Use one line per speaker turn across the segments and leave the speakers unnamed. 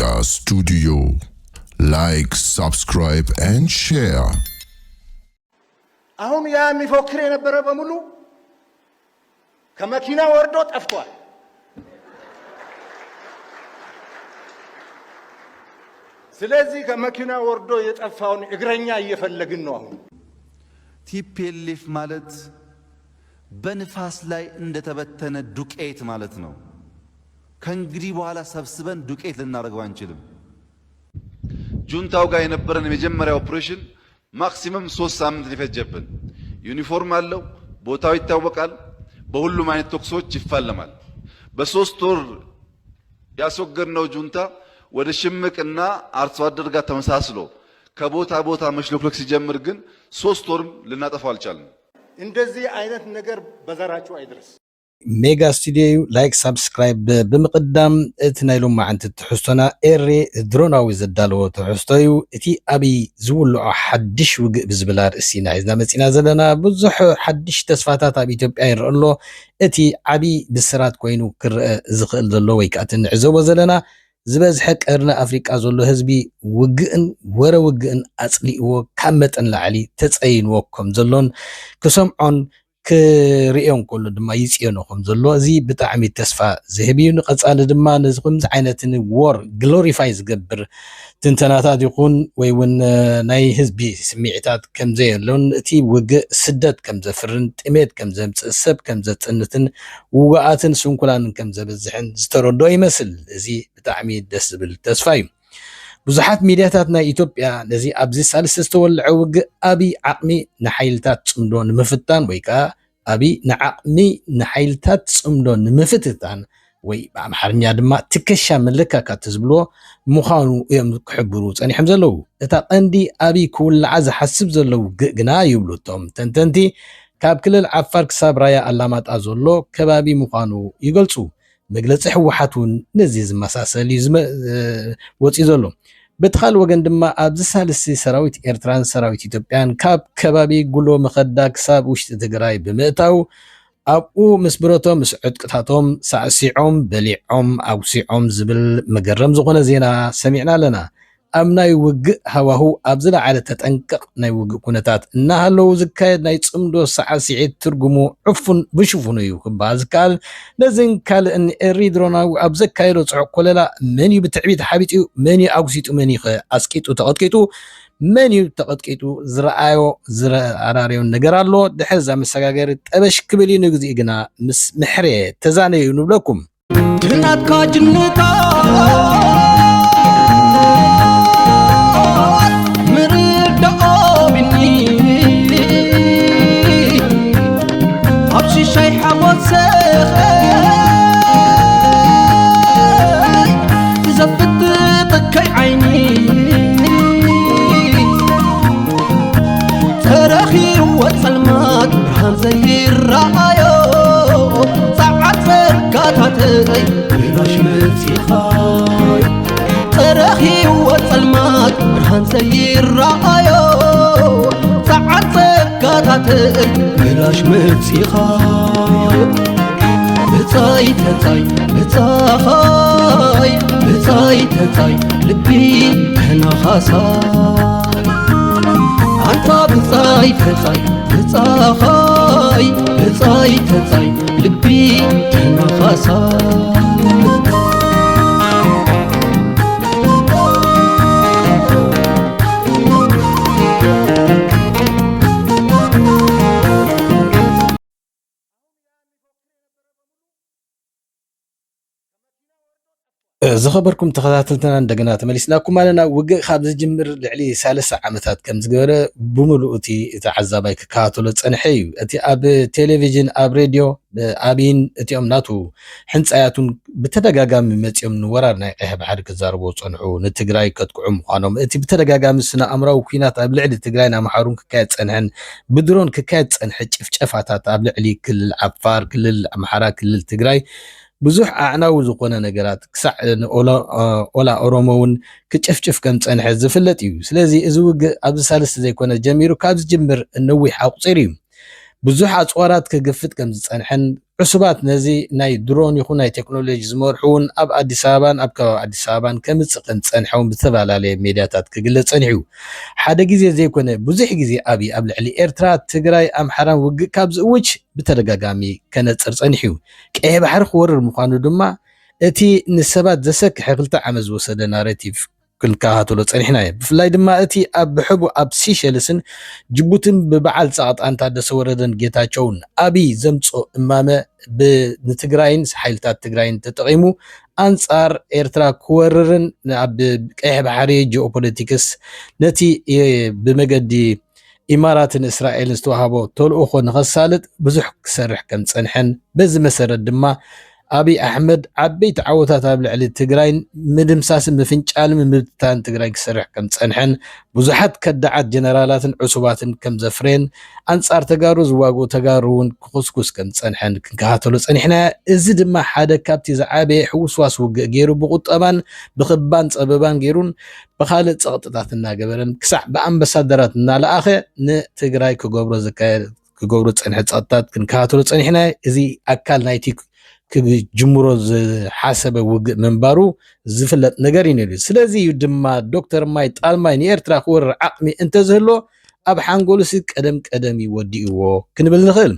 Media Studio. Like, subscribe and share.
አሁን ያ የሚፎክር የነበረ በሙሉ ከመኪና ወርዶ ጠፍቷል። ስለዚህ ከመኪና ወርዶ የጠፋውን እግረኛ እየፈለግን ነው። አሁን
ቲፒኤልኤፍ ማለት በንፋስ ላይ እንደተበተነ ዱቄት ማለት ነው። ከእንግዲህ በኋላ ሰብስበን ዱቄት ልናደርገው አንችልም። ጁንታው ጋር የነበረን የመጀመሪያ ኦፕሬሽን ማክሲመም 3 ሳምንት ሊፈጀብን፣ ዩኒፎርም አለው፣ ቦታው ይታወቃል፣ በሁሉም አይነት ተኩሶች ይፋለማል። በ3 ወር ያስወገድነው ጁንታ ወደ ሽምቅና አርሶ አደር ጋር ተመሳስሎ ከቦታ ቦታ መሽሎክሎክ ሲጀምር ግን 3 ወርም ልናጠፋው አልቻልንም።
እንደዚህ አይነት ነገር በዘራችሁ አይድረስ።
ሜጋ ስቱዲዮ ላይክ ሰብስክራይብ ብምቅዳም እቲ ናይ ሎማዓንቲ ትሕዝቶና ኤሪ ድሮናዊ ዘዳለዎ ትሕዝቶ እዩ። እቲ ኣብይ ዝውልዖ ሓድሽ ውግእ ብዝብል ርእሲ ሒዝና መፂና ዘለና ብዙሕ ሓድሽ ተስፋታት ኣብ ኢትዮጵያ ይርአ ኣሎ። እቲ ዓብይ ብስራት ኮይኑ ክርአ ዝኽእል ዘሎ ወይ ከዓ ንዕዘቦ ዘለና ዝበዝሐ ቀርኒ ኣፍሪቃ ዘሎ ህዝቢ ውግእን ወረ ውግእን ኣፅሊእዎ ካብ መጠን ላዕሊ ተፀይንዎ ከም ዘሎን ክሰምዖን ክሪኦም ከሎ ድማ ይፅዮኖ ከም ዘሎ እዚ ብጣዕሚ ተስፋ ዝህብ እዩ። ንቐፃሊ ድማ ነዚ ከምዚ ዓይነትን ዎር ግሎሪፋይ ዝገብር ትንተናታት ይኹን ወይ እውን ናይ ህዝቢ ስምዒታት ከም ዘየሎን እቲ ውግእ ስደት ከም ዘፍርን ጥሜት ከም ዘምፅእ ሰብ ከም ዘፅንትን ውግኣትን ስንኩላንን ከም ዘበዝሕን ዝተረድኦ ይመስል። እዚ ብጣዕሚ ደስ ዝብል ተስፋ እዩ። ብዙሓት ሚድያታት ናይ ኢትዮጵያ ነዚ ኣብዚ ሳልስተ ዝተወልዐ ውግእ ዓብይ ዓቕሚ ንሓይልታት ፅምዶ ንምፍታን ወይ ከዓ ዓብይ ንዓቕሚ ንሓይልታት ፅምዶ ንምፍትታን ወይ ብኣምሓርኛ ድማ ትከሻ ምልክካት ዝብልዎ ምዃኑ እዮም ክሕብሩ ፀኒሖም ዘለዉ። እታ ቀንዲ ዓብይ ክውላዓ ዝሓስብ ዘሎ ውግእ ግና ይብሉ እቶም ተንተንቲ ካብ ክልል ዓፋር ክሳብ ራያ ኣላማጣ ዘሎ ከባቢ ምዃኑ ይገልፁ። መግለፂ ሕወሓት እውን ነዚ ዝመሳሰል እዩ ወፂኡ ዘሎ። በትኻል ወገን ድማ ኣብዚ ሳልሲ ሰራዊት ኤርትራን ሰራዊት ኢትዮጵያን ካብ ከባቢ ጉሎ መኸዳ ክሳብ ውሽጢ ትግራይ ብምእታው ኣብኡ ምስ ብረቶም ምስ ዕጥቅታቶም ሳዕሲዖም በሊዖም ኣውሲዖም ዝብል መገረም ዝኾነ ዜና ሰሚዕና ኣለና። ኣብ ናይ ውግእ ሃዋሁ ኣብ ዝለዓለ ተጠንቀቕ ናይ ውግእ ኩነታት እናሃለዉ ዝካየድ ናይ ፅምዶ ሳዕሲዒት ትርጉሙ ዕፉን ብሽፉኑ እዩ ክበሃል ዝከኣል። ነዝን ካልእን ኤሪ ድሮናዊ ኣብ ዘካየዶ ፅዑቅ ኮለላ መን እዩ ብትዕቢት ሓቢጡ፣ መን እዩ ኣጉሲጡ፣ መን እዩ ኣስቂጡ ተቐጥቂጡ፣ መን እዩ ተቐጥቂጡ ዝረኣዮ ዝረኣራርዮን ነገር ኣሎ። ድሕሪ ዛ መሰጋገሪ ጠበሽ ክብል እዩ። ንግዚኡ ግና ምስ ምሕረ ተዛነዩ ንብለኩም
ድናትካ ጅንታ بلاش متسيخاي بتاي تتاي بتاخاي بتاي تتاي لبي هنا خاصاي انت بتاي تتاي بتاخاي بتاي تتاي لبي هنا خاصاي
ዝኸበርኩም ተኸታተልትና እንደገና ተመሊስናኩም ኣለና። ውግእ ካብ ዝጅምር ልዕሊ 3 ዓመታት ከም ዝገበረ ብምሉእ እቲ ተዓዛባይ ክከታተሎ ፀንሐ እዩ። እቲ ኣብ ቴሌቪዥን ኣብ ሬድዮ ኣብይን እቲኦም ናቱ ሕንፃያቱን ብተደጋጋሚ መፂኦም ንወራር ናይ ቀይሕ ባሕሪ ክዛረቡ ፀንሑ ንትግራይ ከጥቅዑ ምዃኖም እቲ ብተደጋጋሚ ስነ ኣእምራዊ ኩናት ኣብ ልዕሊ ትግራይ ኣምሓሩን ክካየድ ፀንሐን ብድሮን ክካየድ ፀንሐ ጭፍጨፋታት ኣብ ልዕሊ ክልል ዓፋር፣ ክልል ኣምሓራ፣ ክልል ትግራይ ብዙሕ ኣዕናዊ ዝኾነ ነገራት ክሳዕ ኦላ ኦሮሞውን ክጭፍጭፍ ከም ፀንሐ ዝፍለጥ እዩ። ስለዚ እዚ ውግእ ኣብዚ ሳልስተ ዘይኮነ ጀሚሩ ካብ ዝጅምር እነዊሕ ኣቁፂር እዩ። ብዙሕ ኣፅዋራት ክግፍጥ ከም ዝፀንሐን ዕሱባት ነዚ ናይ ድሮን ይኹን ናይ ቴክኖሎጂ ዝመርሑን ኣብ ኣዲስ ኣበባን ኣብ ከባቢ ኣዲስ ኣበባን ከምፅቕን ፀንሐውን ብዝተፈላለየ ሜድያታት ክግለፅ ፀኒሑ ሓደ ግዜ ዘይኮነ ብዙሕ ግዜ ኣብይ ኣብ ልዕሊ ኤርትራ ትግራይ ኣምሓራን ውግእ ካብ ዝእውጅ ብተደጋጋሚ ከነፅር ፀኒሑ ቀይሕ ባሕሪ ክወርር ምዃኑ ድማ እቲ ንሰባት ዘሰክሐ 2 ዓመት ዝወሰደ ናሬቲቭ ክንከታተሎ ፀኒሕና ብፍላይ ድማ እቲ ኣብ ብሕቡ ኣብ ሲሸልስን ጅቡትን ብበዓል ፃቕጣን ታደሰ ወረደን ጌታቸውን ኣብይ ዘምፆ እማመ ንትግራይን ሓይልታት ትግራይን ተጠቂሙ ኣንጻር ኤርትራ ክወርርን ኣብ ቀይሕ ባሕሪ ጂኦፖለቲክስ ነቲ ብመገዲ ኢማራትን እስራኤልን ዝተዋሃቦ ተልእኮ ንኸሳልጥ ብዙሕ ክሰርሕ ከም ፀንሐን በዚ መሰረት ድማ ኣብይ ኣሕመድ ዓበይቲ ዓወታት ኣብ ልዕሊ ትግራይን ምድምሳስን ምፍንጫልን ምብታን ትግራይ ክሰርሕ ከም ፀንሐን ብዙሓት ከዳዓት ጀነራላትን ዕሱባትን ከም ዘፍረን ኣንጻር ተጋሩ ዝዋግኡ ተጋሩ እውን ክኩስኩስ ከም ፀንሐን ክንከታተሎ ፀኒሕና እዚ ድማ ሓደ ካብቲ ዝዓበየ ሕውስዋስ ውግእ ገይሩ ብቁጠባን ብክባን ፀበባን ገይሩን ብካልእ ፀቕጥታት እናገበረን ክሳዕ ብኣምባሳደራት እናለኣኸ ንትግራይ ክገብሮ ፀንሐ ፀቕጥታት ክንከታተሎ ፀኒሕና እዚ ኣካል ናይቲ ክጅምሮ ዝሓሰበ ውግእ መንባሩ ዝፍለጥ ነገር እዩ ነይሩ ስለዚ ድማ ዶክተር ማይ ጣልማይ ንኤርትራ ክወርር ዓቕሚ እንተዝህሎ ኣብ ሓንጎሉሲ ቀደም ይወዲእዎ ክንብል ንኽእል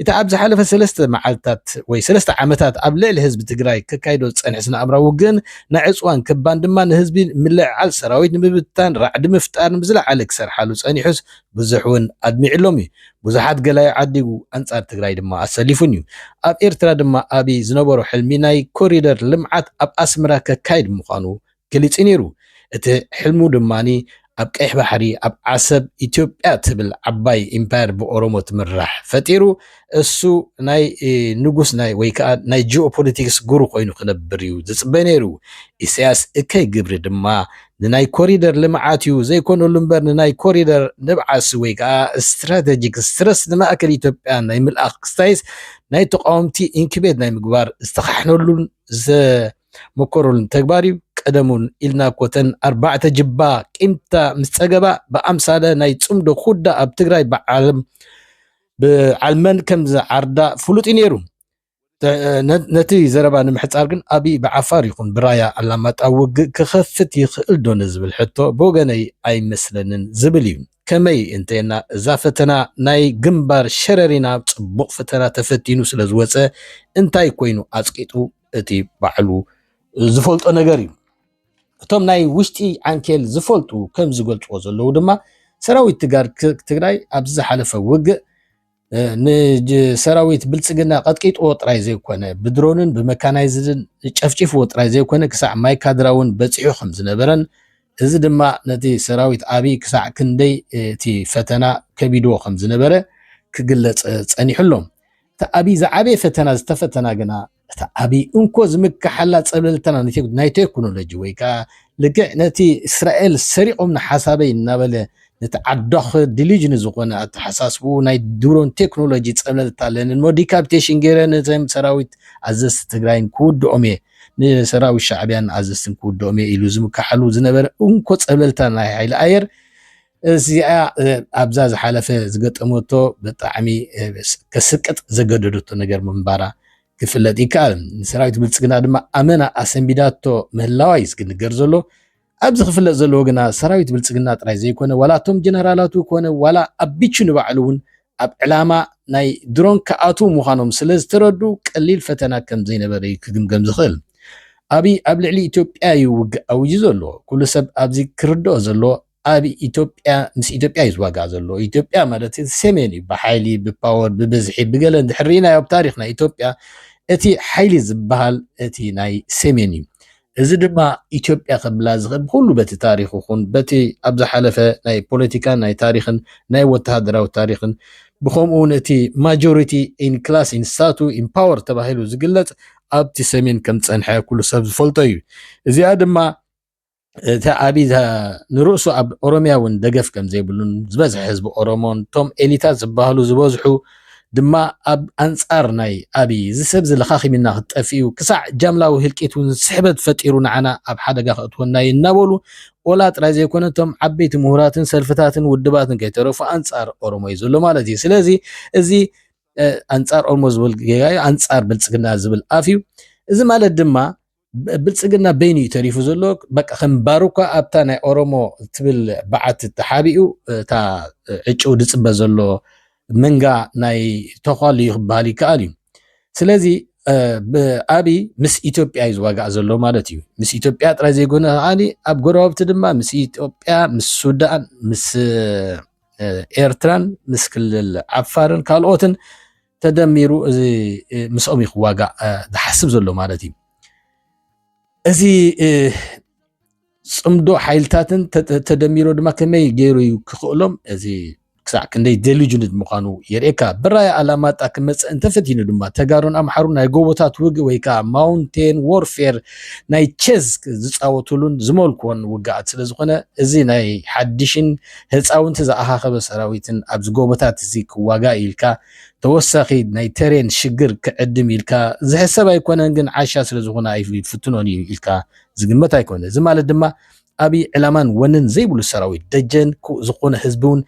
እቲ ኣብ ዝሓለፈ 3 መዓልታት ወይ 3 ዓመታት ኣብ ልዕሊ ህዝቢ ትግራይ ክካይዶ ፀንሐ ስነኣምራዊ ውግእን ናይ ዕፅዋን ክባን ድማ ንህዝቢ ምልዕዓል ሰራዊት ንምብታን ራዕዲ ምፍጣርን ብዝለዓለ ክሰርሓሉ ፀኒሑስ ብዙሕ እውን ኣድሚዕሎም እዩ ብዙሓት ገላይ ዓዲጉ ኣንጻር ትግራይ ድማ ኣሰሊፉን እዩ ኣብ ኤርትራ ድማ ኣብይ ዝነበሮ ሕልሚ ናይ ኮሪደር ልምዓት ኣብ ኣስመራ ከካይድ ምዃኑ ገሊጹ ነይሩ እቲ ሕልሙ ድማኒ ኣብ ቀይሕ ባሕሪ ኣብ ዓሰብ ኢትዮጵያ ትብል ዓባይ ኢምፓየር ብኦሮሞ ትምራሕ ፈጢሩ እሱ ናይ ንጉስ ወይ ከዓ ናይ ጂኦፖለቲክስ ጉሩ ኮይኑ ክነብር እዩ ዝፅበይ ነይሩ ኢሳያስ እከይ ግብሪ ድማ ንናይ ኮሪደር ልምዓት እዩ ዘይኮነሉ እምበር ንናይ ኮሪደር ንብዓስ ወይ ከዓ ስትራቴጂክ ስትረስ ንማእከል ኢትዮጵያ ናይ ምልኣኽ ክስታይስ ናይ ተቃወምቲ ኢንክቤት ናይ ምግባር ዝተኻሕነሉን ዘመኮረሉን ተግባር እዩ ቀደሙን ኢልና ኮተን 4 ጅባ ቂምታ ምስ ፀገባ ብኣምሳለ ናይ ፅምዶ ኩዳ ኣብ ትግራይ ብዓልመን ከም ዝዓርዳ ፍሉጥ ነይሩ ነቲ ዘረባ ንምሕፃር ግን ኣብይ ብዓፋር ይኹን ብራያ ኣላማጣ ውግእ ክኸፍት ይኽእል ዶ ንዝብል ሕቶ ብወገነይ ኣይመስለንን ዝብል እዩ ከመይ እንተና እዛ ፈተና ናይ ግንባር ሸረሪና ፅቡቕ ፈተና ተፈቲኑ ስለ ዝወፀ እንታይ ኮይኑ ኣፅቂጡ እቲ ባዕሉ ዝፈልጦ ነገር እዩ እቶም ናይ ውሽጢ ዓንኬል ዝፈልጡ ከም ዝገልጽዎ ዘለዉ ድማ ሰራዊት ትግራይ ኣብ ዝሓለፈ ውግእ ንሰራዊት ብልጽግና ቀጥቂጥዎ ጥራይ ዘይኮነ ብድሮንን ብመካናይዝድን ጨፍጪፍዎ ጥራይ ዘይኮነ ክሳዕ ማይ ካድራውን በፂሑ ከም ዝነበረን እዚ ድማ ነቲ ሰራዊት ኣብይ ክሳዕ ክንደይ እቲ ፈተና ከቢድዎ ከም ዝነበረ ክግለጽ ፀኒሕሎም እቲ ኣብይ ዝዓበየ ፈተና ዝተፈተና ግና እቲ ኣብይ እንኮ ዝምካሓላ ፀብለልተና ናይ ቴክኖሎጂ ወይ ከዓ ልክዕ ነቲ እስራኤል ሰሪቆም ንሓሳበይ እናበለ ነቲ ዓዳኽ ዲሊጅን ዝኾነ ኣተሓሳስቡ ናይ ድሮን ቴክኖሎጂ ፀብለልታ ኣለንን ሞዲካፕቴሽን ገይረ ነቶም ሰራዊት ኣዘዝቲ ትግራይን ክውድኦም እየ ንሰራዊት ሻዕብያን ኣዘዝትን ክውድኦም እየ ኢሉ ዝምካሓሉ ዝነበረ እንኮ ፀብለልታ ናይ ሃይሊ ኣየር እዚኣ ኣብዛ ዝሓለፈ ዝገጠመቶ ብጣዕሚ ከስቅጥ ዘገደደቶ ነገር ምንባራ ክፍለጥ ይከኣል ሰራዊት ብልጽግና ድማ ኣመና ኣሰንቢዳቶ ምህላዋይ ዝግንገር ዘሎ ኣብዚ ክፍለጥ ዘለዎ ግና ሰራዊት ብልጽግና ጥራይ ዘይኮነ ዋላቶም ጀነራላቱ ኮነ ዋላ ኣቢቹ ንባዕሉ እውን ኣብ ዕላማ ናይ ድሮን ከኣቱ ምዃኖም ስለ ዝተረዱ ቀሊል ፈተና ከም ዘይነበረ ክግምገም ዝኽእል ኣብይ ኣብ ልዕሊ ኢትዮጵያ እዩ ውግእ ኣውጁ ዘሎ ኩሉ ሰብ ኣብዚ ክርድኦ ዘሎ ኣብ ኢትዮጵያ ምስ ኢትዮጵያ ይዝዋጋ ዘሎ ኢትዮጵያ ማለት ሰሜን እዩ ብሓይሊ ብፓወር ብበዝሒ ብገለ እንድሕሪና ኣብ ታሪክ ናይ ኢትዮጵያ እቲ ሓይሊ ዝበሃል እቲ ናይ ሰሜን እዩ እዚ ድማ ኢትዮጵያ ከብላ ዝኽእል ኩሉ በቲ ታሪክ ይኹን በቲ ኣብ ዝሓለፈ ናይ ፖለቲካ ናይ ታሪክን ናይ ወተሃደራዊ ታሪክን ብከምኡውን እቲ ማጆሪቲ ኢን ክላስ ኢን ስታቱ ኢን ፓወር ተባሂሉ ዝግለጽ ኣብቲ ሰሜን ከም ፀንሐ ኩሉ ሰብ ዝፈልጦ እዩ እዚኣ ድማ እቲ ኣብይ ንርእሱ ኣብ ኦሮሚያ እውን ደገፍ ከም ዘይብሉን ዝበዝሐ ህዝቢ ኦሮሞን ቶም ኤሊታት ዝበሃሉ ዝበዝሑ ድማ ኣብ ኣንጻር ናይ ኣብይ ዝሰብ ዝለኻኺምና ክጠፊኡ ክሳዕ ጃምላዊ ህልቂት እውን ስሕበት ፈጢሩ ንዓና ኣብ ሓደጋ ክእትወና ይናበሉ ወላ ጥራይ ዘይኮነ ቶም ዓበይቲ ምሁራትን ሰልፍታትን ውድባትን ከይተረፉ ኣንጻር ኦሮሞ እዩ ዘሎ ማለት እዩ ስለዚ እዚ አንጻር ኦልሞዝ ዝብል ጌጋዩ አንጻር ብልጽግና ዝብል ኣፍዩ እዚ ማለት ድማ ብልጽግና በይኑ ተሪፉ ዘሎ በቃ ከምባሩካ ኣብታ ናይ ኦሮሞ ትብል በዓት ተሓቢኡ እታ ዕጭው ድጽበ ዘሎ መንጋ ናይ ተኻሉ ይኽባል ይከኣል እዩ ስለዚ ብኣቢ ምስ ኢትዮጵያ ይዝዋጋእ ዘሎ ማለት እዩ ምስ ኢትዮጵያ ጥራይ ዘይኮነ ከዓኒ ኣብ ጎረባብቲ ድማ ምስ ኢትዮጵያ ምስ ሱዳን ምስ ኤርትራን ምስ ክልል ዓፋርን ካልኦትን ተደሚሩ እዚ ምስኦም ይኽዋጋእ ዝሓስብ ዘሎ ማለት እዩ እዚ ጽምዶ ሓይልታትን ተደሚሮ ድማ ከመይ ገይሩ ክኽእሎም እዚ ክሳዕ ክንደይ ደልጁንድ ምዃኑ የርእካ ብራይ ኣላማጣ ክመጽእ እንተፈቲኑ ድማ ተጋሩን ኣምሓሩ ናይ ጎቦታት ውግ ወይ ከዓ ማውንቴን ዎርፌር ናይ ቼዝ ዝጻወቱሉን ዝመልክዎን ውግኣት ስለ ዝኾነ እዚ ናይ ሓድሽን ህፃውንቲ ዝኣኻኸበ ሰራዊትን ኣብ ጎቦታት እዚ ክዋጋ ኢልካ ተወሳኺ ናይ ተሬን ሽግር ክዕድም ኢልካ ዝሕሰብ ኣይኮነን ግን ዓሻ ስለ ዝኾነ ኣይፍትኖን ኢልካ ዝግመት ኣይኮነ እዚ ማለት ድማ ኣቢ ዕላማን ወንን ዘይብሉ ሰራዊት ደጀን ዝኾነ ህዝቡን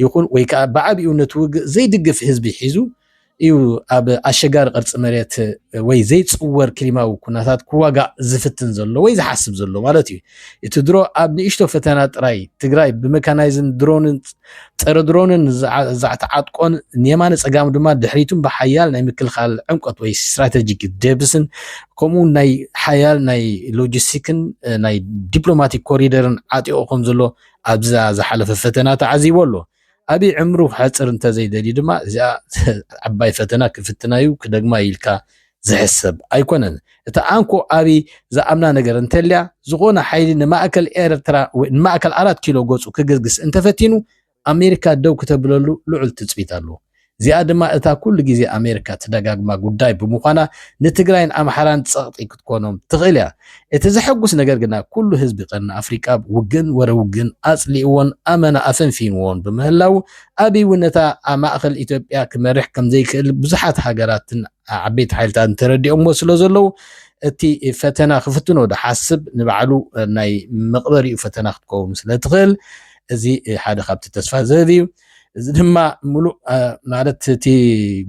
ይኹን ወይ ከዓ ብዓቢኡ ነትውግእ ዘይድግፍ ህዝቢ ሒዙ እዩ ኣብ ኣሸጋሪ ቅርፂ መሬት ወይ ዘይፅወር ክሊማዊ ኩነታት ክዋጋእ ዝፍትን ዘሎ ወይ ዝሓስብ ዘሎ ማለት እዩ እቲ ድሮ ኣብ ንእሽቶ ፈተና ጥራይ ትግራይ ብሜካናይዝን ድሮንን ፀረ ድሮንን ዛዕተዓጥቆን ንየማነ ፀጋም ድማ ድሕሪቱን ብሓያል ናይ ምክልኻል ዕምቆት ወይ ስትራቴጂክ ደብስን ከምኡ ናይ ሓያል ናይ ሎጂስቲክን ናይ ዲፕሎማቲክ ኮሪደርን ዓጢቑ ከም ዘሎ ኣብዛ ዝሓለፈ ፈተና ተዓዚቦ ኣሎ ኣቢ ዕምሩ ሓፅር እንተዘይደሊ ድማ እዚኣ ዓባይ ፈተና ክፍትናዩ ክደግማ ኢልካ ዝሕሰብ ኣይኮነን እታ አንኮ ኣቢ ዝኣምና ነገር እንተልያ ዝኾነ ሓይሊ ንማእከል ኤርትራ ንማእከል 4 ኪሎ ገጹ ክግዝግስ እንተፈቲኑ ኣሜሪካ ደው ክተብለሉ ልዑል ትፅቢት ኣሎ እዚኣ ድማ እታ ኩሉ ግዜ ኣሜሪካ ተደጋግማ ጉዳይ ብምዃና ንትግራይን ኣምሓራን ፀቕጢ ክትኮኖም ትኽእል እያ እቲ ዘሐጉስ ነገር ግና ኩሉ ህዝቢ ቀርኒ ኣፍሪቃ ውግን ወረውግን ኣጽሊእዎን ኣመና ኣፈንፊንዎን ብምህላው ኣቢይ ውነታ ማእኸል ኢትዮጵያ ክመርሕ ከም ዘይክእል ብዙሓት ሃገራትን ዓበይቲ ሓይልታትን ተረዲኦሞ ስለ ዘለው እቲ ፈተና ክፍትኖ ድሓስብ ንባዕሉ ናይ መቕበሪኡ ፈተና ክትከውን ስለ ትኽእል እዚ ሓደ ካብቲ ተስፋ ዘህብ እዩ እዚ ድማ ሙሉእ ማለት እቲ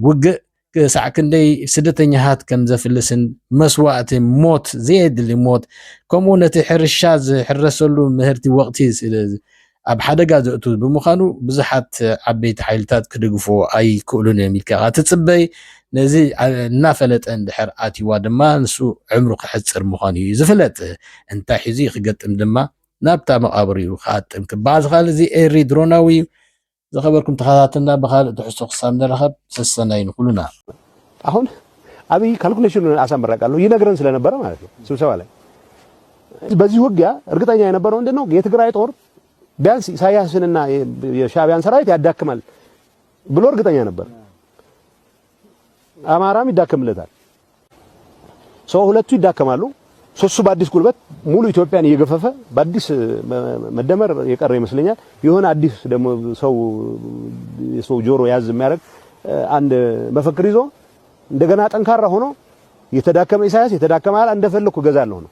ውግእ ክሳዕ ክንደይ ስደተኛታት ከም ዘፍልስን መስዋእቲ ሞት ዘየድሊ ሞት ከምኡ ነቲ ሕርሻ ዝሕረሰሉ ምህርቲ ወቕቲ ኣብ ሓደጋ ዘእቱ ብምዃኑ ብዙሓት ዓበይቲ ሓይልታት ክድግፎ ኣይክእሉን እዮም ኢልካ ትፅበይ ነዚ እናፈለጠ እንድሕር ኣትይዋ ድማ ንሱ ዕምሩ ክሕፅር ምዃኑ እዩ ዝፍለጥ እንታይ ሒዙ ክገጥም ድማ ናብታ መቃብር እዩ ክኣጥም ክበዓል ዝኽእል እዚ ኤሪ ድሮናዊ ዘኸበርኩም ተኸታተልና በኻልእ ትሕሶ ክሳብ ንረኸብ ሰሰናይ ንኹሉና
አሁን አብይ ካልኩሌሽኑን አሳምራቃለሁ ይነግረን ስለነበረ ማለት ነው ስብሰባ ላይ በዚህ ውጊያ እርግጠኛ የነበረው እንደነው የትግራይ ጦር ቢያንስ ኢሳያስንና የሻዕቢያን ሰራዊት ያዳክማል ብሎ እርግጠኛ ነበር አማራም ይዳከምለታል ሰው ሁለቱ ይዳከማሉ ሶስቱ በአዲስ ጉልበት ሙሉ ኢትዮጵያን እየገፈፈ በአዲስ መደመር የቀረ ይመስለኛል የሆነ አዲስ ደግሞ ሰው ጆሮ ያዝ የሚያደርግ አንድ መፈክር ይዞ እንደገና ጠንካራ ሆኖ የተዳከመ ኢሳያስ የተዳከመ አለ እንደፈለኩ ገዛለሁ ነው